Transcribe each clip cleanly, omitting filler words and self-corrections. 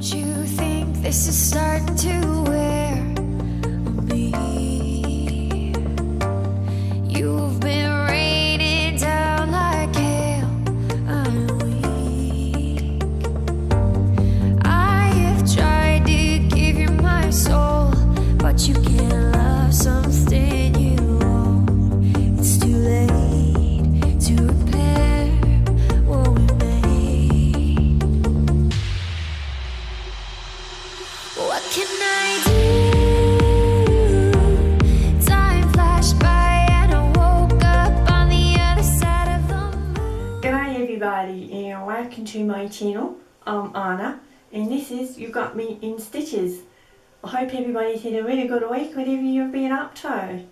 you think this is starting to wear on me? You've been raining down like hail. I'm weak. I have tried to give you my soul, but you can't love something you own. It's too late to repair what we made. What can I do? Time flashed by and I woke up on the other side of the moon. G'day everybody and welcome to my channel. I'm Anna and this is You Got Me in Stitches. I hope everybody's had a really good week, whatever you've been up to.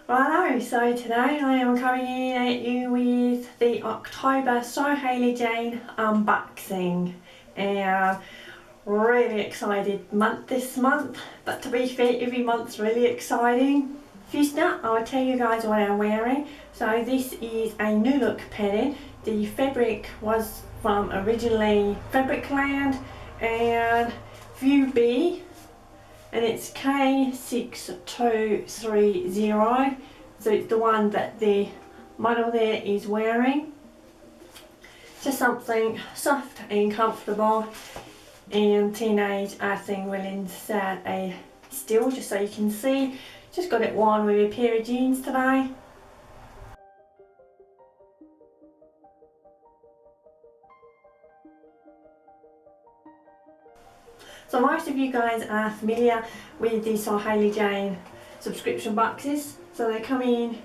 Righto, so today I am coming in at you with the October SewHayleyJane unboxing. And really excited month this month, but to be fair, every month's really exciting. First up, I'll tell you guys what I'm wearing. So this is a new look pattern. The fabric was from originally Fabricland and View B, and it's K6230, so it's the one that the model there is wearing. Just something soft and comfortable, and teenage Arsene Willens set a still, just so you can see. Just got it worn with a pair of jeans today. So most of you guys are familiar with the SewHayleyJane subscription boxes. So they come in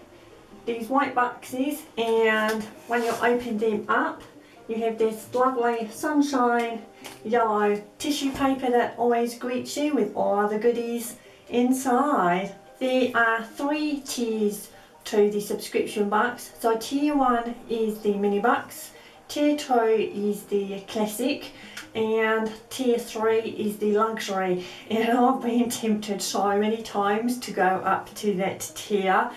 these white boxes, and when you open them up, you have this lovely sunshine yellow tissue paper that always greets you with all the goodies inside. There are 3 tiers to the subscription box. So tier 1 is the mini box, tier 2 is the classic, and tier 3 is the luxury. And I've been tempted so many times to go up to that tier.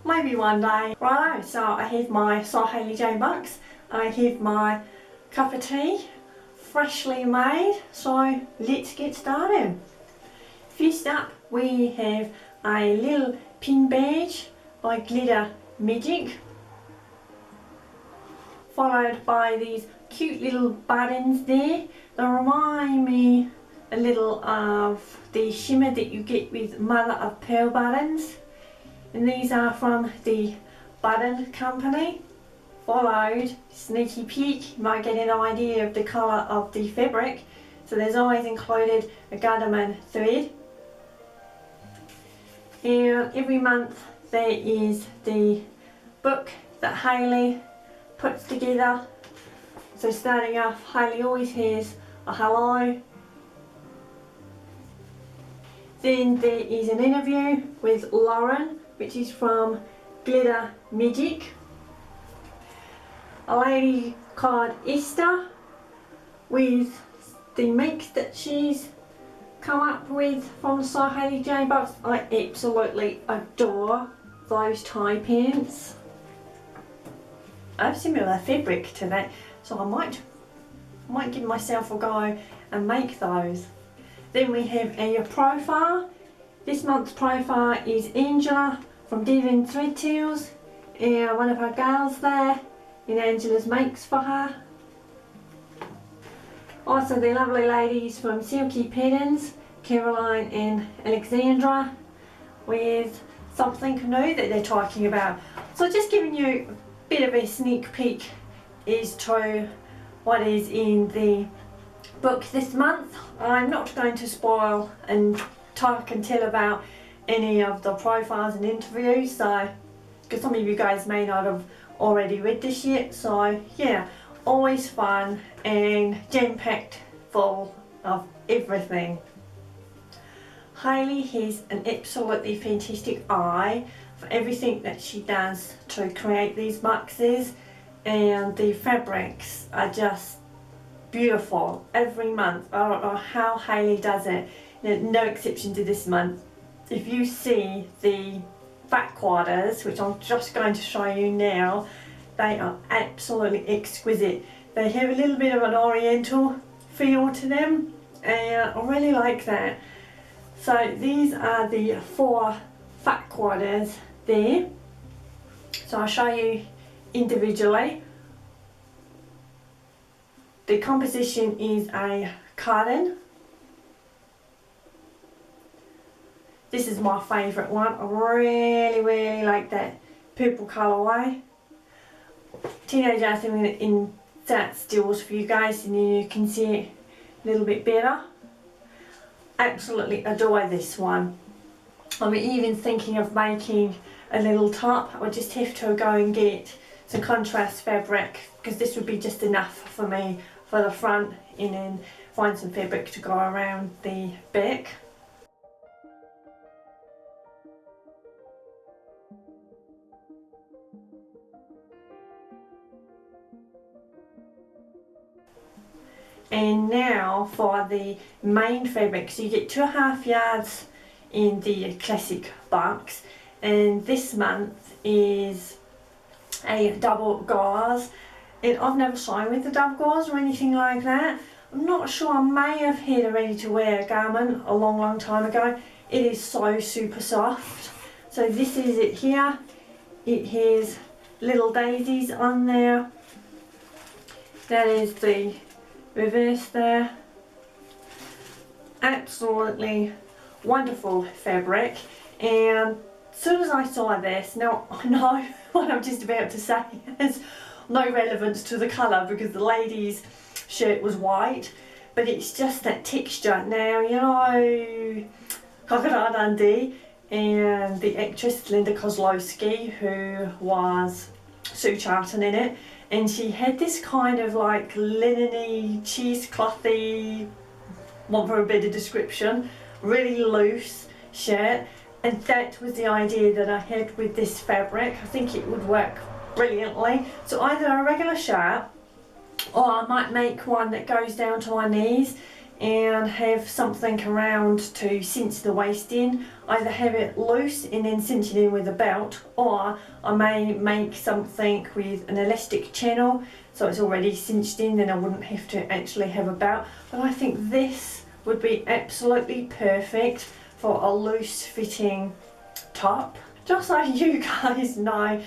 Maybe one day. Right, so I have my SewHayleyJane box. I have my cup of tea, freshly made, so let's get started. First up, we have a little pin badge by Glitter Magic, followed by these cute little buttons there. They remind me a little of the shimmer that you get with mother of pearl buttons, and these are from the Button Company. Followed, sneaky peek, you might get an idea of the colour of the fabric. So there's always included a Gutterman thread. And every month there is the book that Hayley puts together. So starting off, Hayley always has a hello. Then there is an interview with Lauren, which is from Glitter Magic. A lady called Esther with the mix that she's come up with from the SewHayleyJane box. I absolutely adore those tie pants. I have similar fabric to that, so I might give myself a go and make those. Then we have a profile. This month's profile is Angela from Devon Thread Tails, and one of her girls there in Angela's makes for her. Also the lovely ladies from Silky Patterns, Caroline and Alexandra, with something new that they're talking about. So just giving you a bit of a sneak peek as to what is in the book this month. I'm not going to spoil and talk and tell about any of the profiles and interviews, so because some of you guys may not have already read this yet. So yeah, always fun and jam-packed full of everything. Hayley has an absolutely fantastic eye for everything that she does to create these boxes, and the fabrics are just beautiful every month. I don't know how Hayley does it. No exception to this month. If you see the back quarters, which I'm just going to show you now, they are absolutely exquisite. They have a little bit of an oriental feel to them, and I really like that. So these are the 4 fat quarters there. So I'll show you individually. The composition is a cotton. This is my favourite one. I really like that purple colourway. Teenage Anthem in that stills for you guys, and you can see it a little bit better. Absolutely adore this one. I'm even thinking of making a little top. I would just have to go and get some contrast fabric, because this would be just enough for me for the front, and then find some fabric to go around the back. And now for the main fabric. So you get 2.5 yards in the classic box, and this month is a double gauze, and I've never sewn with the double gauze or anything like that. I'm not sure, I may have had a ready to wear garment a long time ago. It is so super soft. So this is it here. It has little daisies on there. That is the reverse there. Absolutely wonderful fabric, and as soon as I saw this, now I know what I'm just about to say has no relevance to the colour, because the lady's shirt was white, but it's just that texture. Now, you know, Crocodile Dundee and the actress Linda Kozlowski, who was Sue Charlton in it, and she had this kind of like linen-y, cheeseclothy, want for a better description, really loose shirt, and that was the idea that I had with this fabric. I think it would work brilliantly. So either a regular shirt, or I might make one that goes down to my knees and have something around to cinch the waist in. Either have it loose and then cinch it in with a belt, or I may make something with an elastic channel so it's already cinched in, then I wouldn't have to actually have a belt. But I think this would be absolutely perfect for a loose fitting top. Just so you guys know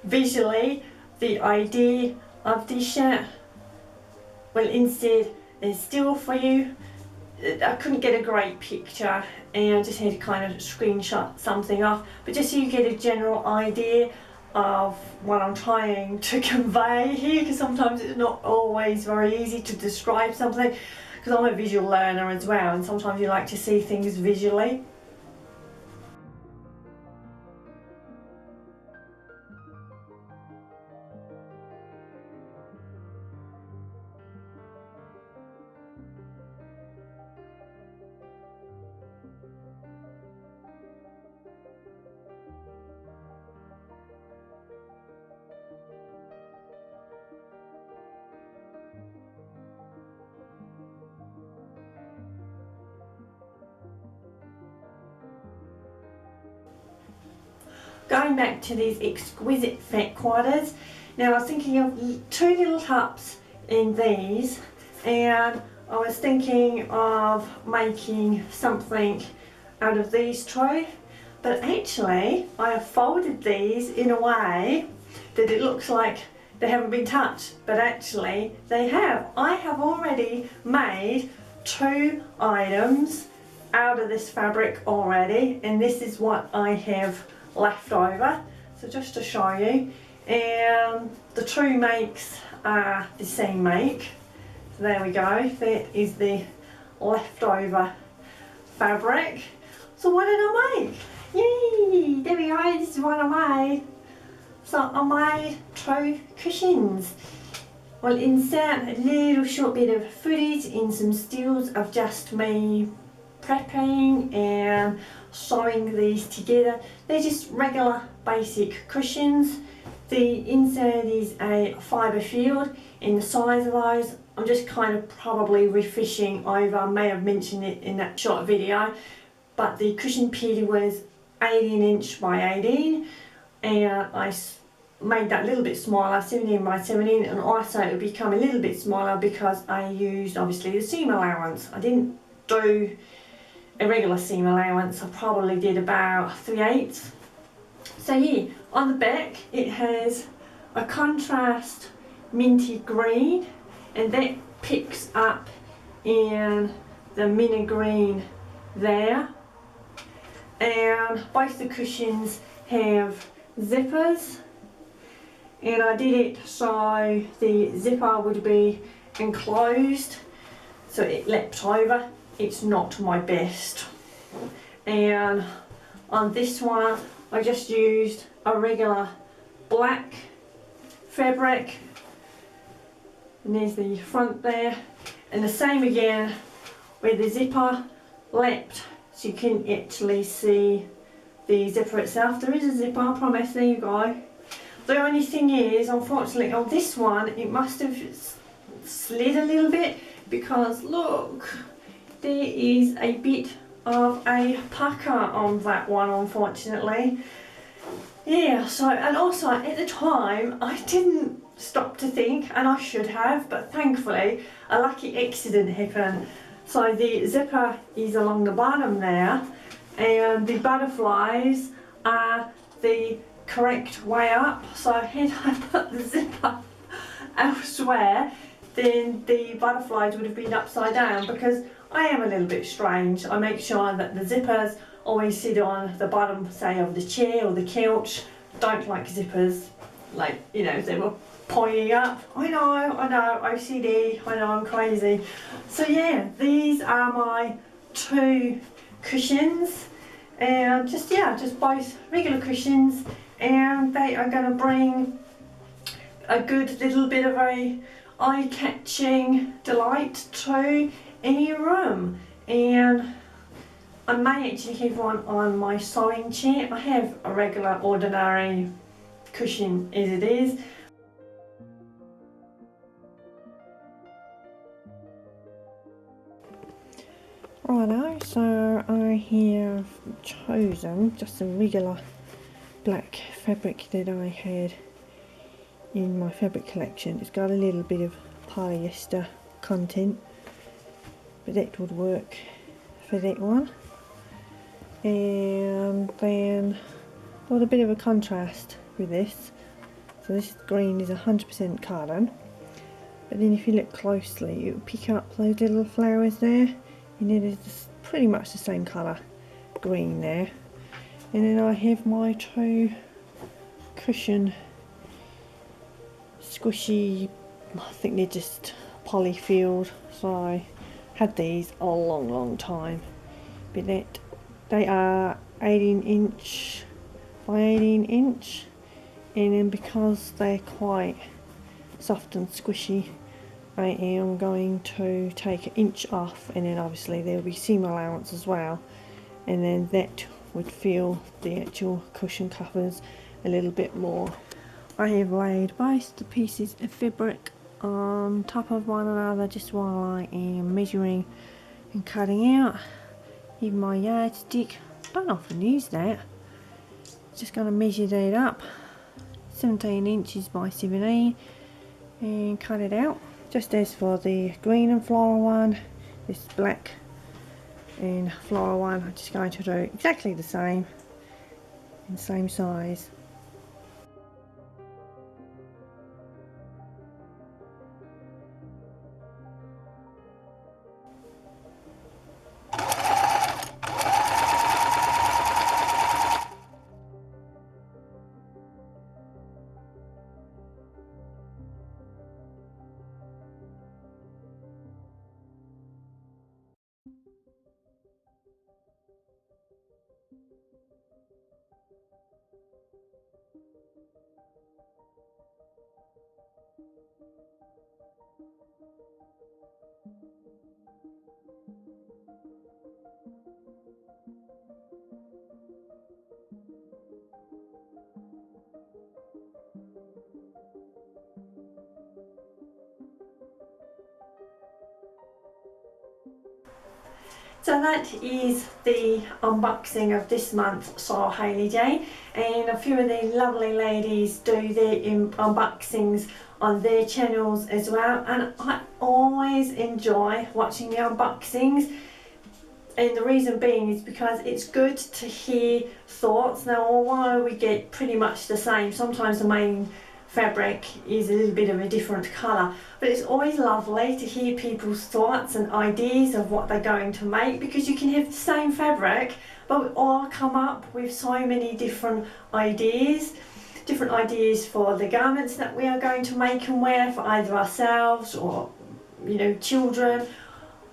visually the idea of this shirt, well, instead is still for you. I couldn't get a great picture, and I just had to kind of screenshot something off, but just so you get a general idea of what I'm trying to convey here, because sometimes it's not always very easy to describe something, because I'm a visual learner as well, and sometimes you like to see things visually. Going back to these exquisite fat quarters, now I was thinking of 2 little tops in these, and I was thinking of making something out of these 2, but actually I have folded these in a way that it looks like they haven't been touched, but actually they have. I have already made 2 items out of this fabric already, and this is what I have left over. So just to show you, and the 2 makes are the same make. So there we go, that is the leftover fabric. So what did I make? Yay, there we go, this is what I made. So I made 2 cushions. I'll insert a little short bit of footage in some stills of just me prepping and sewing these together. They're just regular basic cushions. The insert is a fibre field, and the size of those I'm just kind of probably refishing over. I may have mentioned it in that short video, but the cushion pit was 18 inch by 18, and I made that a little bit smaller, 17 by 17, and also it would become a little bit smaller because I used obviously the seam allowance. I didn't do a regular seam allowance, I probably did about 3/8. So yeah, on the back it has a contrast minty green, and that picks up in the mint green there. And both the cushions have zippers, and I did it so the zipper would be enclosed so it leapt over. It's not my best. And on this one I just used a regular black fabric, and there's the front there, and the same again where the zipper leapt, so you can actually see the zipper itself. There is a zipper, I promise, there you go. The only thing is, unfortunately on this one it must have slid a little bit, because look, there is a bit of a pucker on that one, unfortunately. Yeah, so, and also at the time I didn't stop to think, and I should have, but thankfully a lucky accident happened. So the zipper is along the bottom there, and the butterflies are the correct way up. So had I put the zipper elsewhere, then the butterflies would have been upside down, because I am a little bit strange. I make sure that the zippers always sit on the bottom, say, of the chair or the couch. Don't like zippers, like, you know, if they were pointing up. I know, OCD, I know, I'm crazy. So yeah, these are my two cushions, and just both regular cushions, and they are going to bring a good little bit of a eye-catching delight to any room. And I may actually have one on my sewing chair. I have a regular ordinary cushion as it is. Righto, so I have chosen just a regular black fabric that I had in my fabric collection. It's got a little bit of polyester content, but that would work for that one. And then got a bit of a contrast with this. So this green is 100% cotton, but then if you look closely you pick up those little flowers there, and it is pretty much the same colour green there. And then I have my two cushion squishy, I think they're just polyfield, so I had these a long time, but that they are 18 inch by 18 inch, and then because they're quite soft and squishy, I am going to take an inch off, and then obviously there will be seam allowance as well, and then that would fill the actual cushion covers a little bit more. I have laid both the pieces of fabric on top of one another just while I am measuring and cutting out. Even my yardstick, don't often use that. Just going to measure that up, 17 inches by 17, and cut it out. Just as for the green and floral one, this black and floral one, I'm just going to do exactly the same, in the same size. So that is the unboxing of this month SewHayleyJane, and a few of the lovely ladies do their unboxings on their channels as well, and I always enjoy watching the unboxings, and the reason being is because it's good to hear thoughts. Now although we get pretty much the same, sometimes the main fabric is a little bit of a different colour, but it's always lovely to hear people's thoughts and ideas of what they're going to make, because you can have the same fabric but we all come up with so many different ideas for the garments that we are going to make and wear for either ourselves or, you know, children,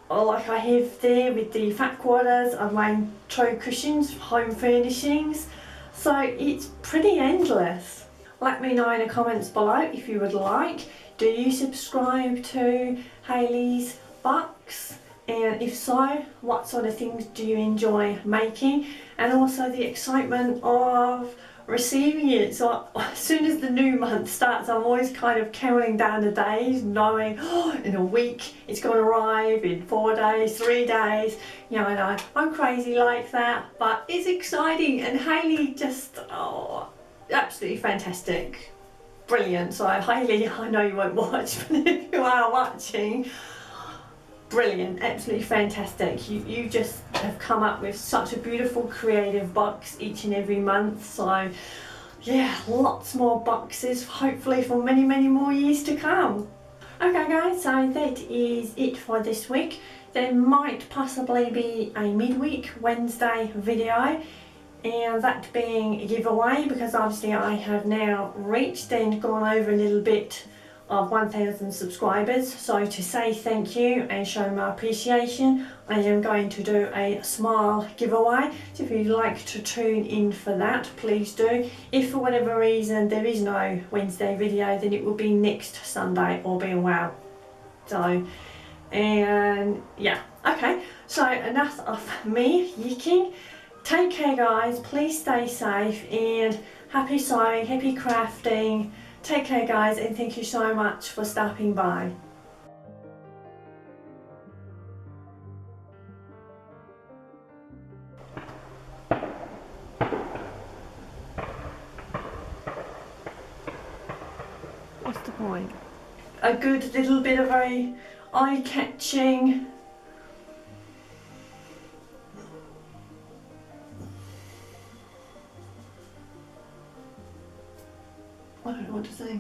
or like I have there with the fat quarters of my toe cushions, home furnishings. So it's pretty endless. Let me know in the comments below if you would like. Do you subscribe to Hayley's Box? And if so, what sort of things do you enjoy making? And also the excitement of receiving it. So as soon as the new month starts, I'm always kind of counting down the days, knowing, oh, in a week it's going to arrive, in 4 days, 3 days. You know, I'm crazy like that, but it's exciting, and Hayley just, oh, absolutely fantastic, brilliant. So Hayley, I know you won't watch, but if you are watching, brilliant, absolutely fantastic. You just have come up with such a beautiful creative box each and every month. So yeah, lots more boxes hopefully for many more years to come. Okay guys, so that is it for this week. There might possibly be a midweek Wednesday video, and that being a giveaway, because obviously I have now reached and gone over a little bit of 1,000 subscribers. So to say thank you and show my appreciation, I am going to do a small giveaway. So if you'd like to tune in for that, please do. If for whatever reason there is no Wednesday video, then it will be next Sunday, all being well. So, and yeah, okay, so enough of me yicking. Take care guys, please stay safe, and happy sewing, happy crafting. Take care guys, and thank you so much for stopping by. What's the point? A good little bit of a eye-catching, I don't know what to say.